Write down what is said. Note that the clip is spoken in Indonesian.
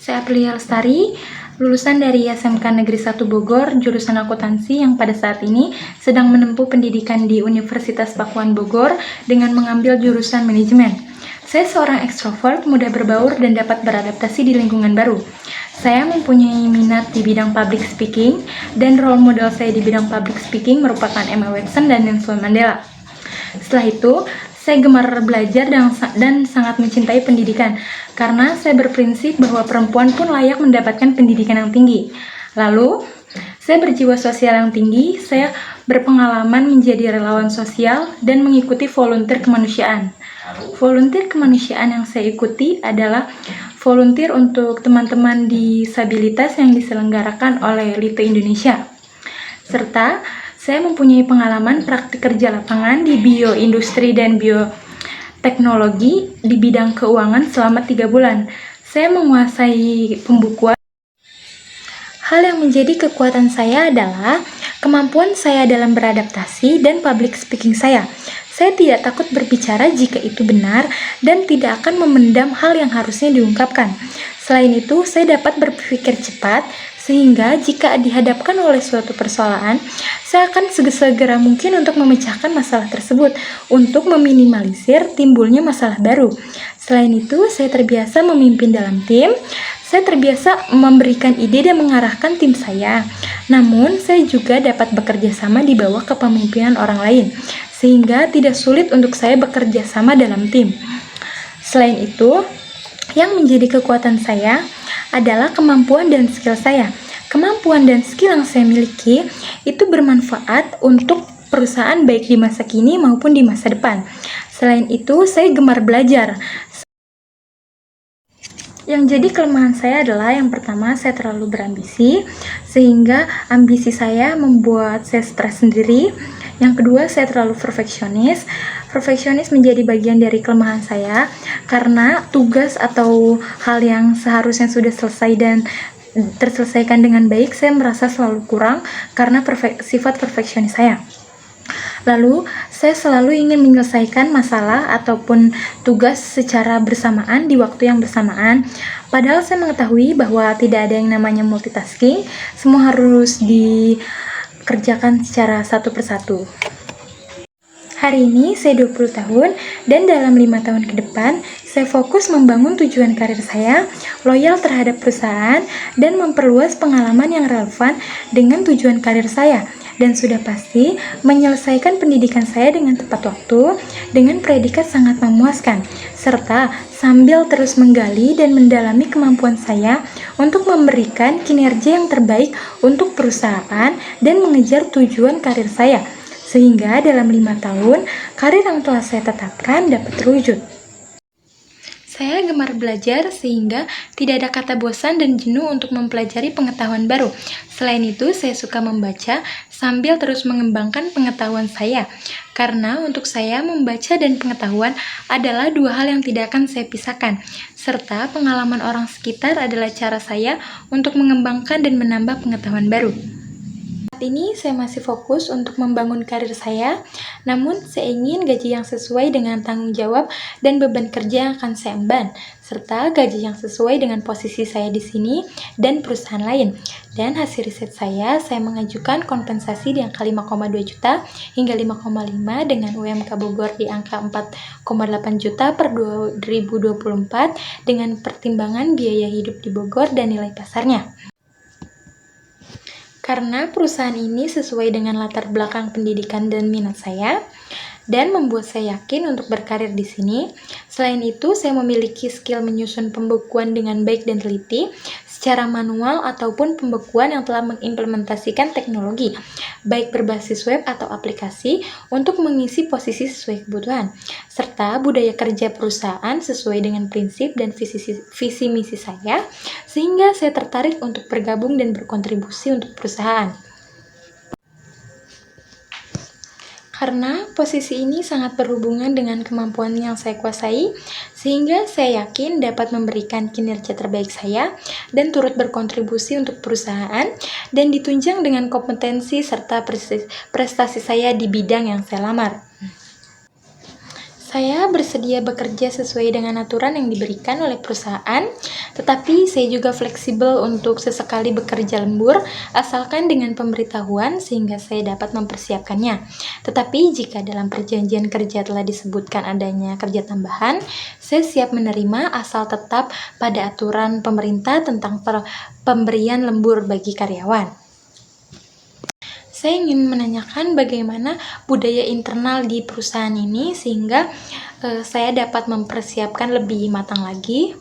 Saya Aprilia Lestari, lulusan dari SMK Negeri 1 Bogor, jurusan akuntansi yang pada saat ini sedang menempuh pendidikan di Universitas Pakuan Bogor dengan mengambil jurusan manajemen. Saya seorang ekstrovert, mudah berbaur dan dapat beradaptasi di lingkungan baru. Saya mempunyai minat di bidang public speaking dan role model saya di bidang public speaking merupakan Emma Watson dan Nelson Mandela. Setelah itu, saya gemar belajar dan sangat mencintai pendidikan karena saya berprinsip bahwa perempuan pun layak mendapatkan pendidikan yang tinggi. Lalu, saya berjiwa sosial yang tinggi, saya berpengalaman menjadi relawan sosial dan mengikuti volunteer kemanusiaan. Volunteer kemanusiaan yang saya ikuti adalah volunteer untuk teman-teman disabilitas yang diselenggarakan oleh LITE Indonesia. Serta saya mempunyai pengalaman praktik kerja lapangan di bioindustri dan bioteknologi di bidang keuangan selama 3 bulan. Saya menguasai pembukuan. Hal yang menjadi kekuatan saya adalah kemampuan saya dalam beradaptasi dan public speaking saya. Saya tidak takut berbicara jika itu benar dan tidak akan memendam hal yang harusnya diungkapkan. Selain itu, saya dapat berpikir cepat, sehingga jika dihadapkan oleh suatu persoalan, saya akan segera mungkin untuk memecahkan masalah tersebut, untuk meminimalisir timbulnya masalah baru. Selain itu, saya terbiasa memimpin dalam tim, saya terbiasa memberikan ide dan mengarahkan tim saya. Namun, saya juga dapat bekerja sama di bawah kepemimpinan orang lain, sehingga tidak sulit untuk saya bekerja sama dalam tim. Selain itu, yang menjadi kekuatan saya adalah kemampuan dan skill saya. Kemampuan dan skill yang saya miliki itu bermanfaat untuk perusahaan baik di masa kini maupun di masa depan. Selain itu, saya gemar belajar. Yang jadi kelemahan saya adalah yang pertama, saya terlalu berambisi, sehingga ambisi saya membuat saya stres sendiri. Yang kedua, saya terlalu perfeksionis. Perfeksionis menjadi bagian dari kelemahan saya, karena tugas atau hal yang seharusnya sudah selesai dan terselesaikan dengan baik, saya merasa selalu kurang karena sifat perfeksionis saya. Lalu, saya selalu ingin menyelesaikan masalah ataupun tugas secara bersamaan di waktu yang bersamaan. Padahal saya mengetahui bahwa tidak ada yang namanya multitasking, semua harus dikerjakan secara satu persatu. Hari ini saya 20 tahun dan dalam 5 tahun ke depan, saya fokus membangun tujuan karir saya, loyal terhadap perusahaan, dan memperluas pengalaman yang relevan dengan tujuan karir saya. Dan sudah pasti menyelesaikan pendidikan saya dengan tepat waktu, dengan predikat sangat memuaskan, serta sambil terus menggali dan mendalami kemampuan saya untuk memberikan kinerja yang terbaik untuk perusahaan dan mengejar tujuan karir saya, sehingga dalam 5 tahun, karir yang telah saya tetapkan dapat terwujud. Saya gemar belajar sehingga tidak ada kata bosan dan jenuh untuk mempelajari pengetahuan baru. Selain itu, saya suka membaca sambil terus mengembangkan pengetahuan saya. Karena untuk saya, membaca dan pengetahuan adalah dua hal yang tidak akan saya pisahkan. Serta pengalaman orang sekitar adalah cara saya untuk mengembangkan dan menambah pengetahuan baru. Saat ini saya masih fokus untuk membangun karir saya, namun saya ingin gaji yang sesuai dengan tanggung jawab dan beban kerja yang akan saya emban, serta gaji yang sesuai dengan posisi saya di sini dan perusahaan lain. Dan hasil riset saya mengajukan kompensasi di angka 5,2 juta hingga 5,5 dengan UMK Bogor di angka 4,8 juta per 2024 dengan pertimbangan biaya hidup di Bogor dan nilai pasarnya. Karena perusahaan ini sesuai dengan latar belakang pendidikan dan minat saya, dan membuat saya yakin untuk berkarir di sini. Selain itu, saya memiliki skill menyusun pembekuan dengan baik dan teliti, secara manual ataupun pembekuan yang telah mengimplementasikan teknologi, baik berbasis web atau aplikasi, untuk mengisi posisi sesuai kebutuhan, serta budaya kerja perusahaan sesuai dengan prinsip dan visi misi saya, sehingga saya tertarik untuk bergabung dan berkontribusi untuk perusahaan. Karena posisi ini sangat berhubungan dengan kemampuan yang saya kuasai, sehingga saya yakin dapat memberikan kinerja terbaik saya dan turut berkontribusi untuk perusahaan dan ditunjang dengan kompetensi serta prestasi saya di bidang yang saya lamar. Saya bersedia bekerja sesuai dengan aturan yang diberikan oleh perusahaan, tetapi saya juga fleksibel untuk sesekali bekerja lembur, asalkan dengan pemberitahuan sehingga saya dapat mempersiapkannya. Tetapi jika dalam perjanjian kerja telah disebutkan adanya kerja tambahan, saya siap menerima asal tetap pada aturan pemerintah tentang pemberian lembur bagi karyawan. Saya ingin menanyakan bagaimana budaya internal di perusahaan ini sehingga saya dapat mempersiapkan lebih matang lagi.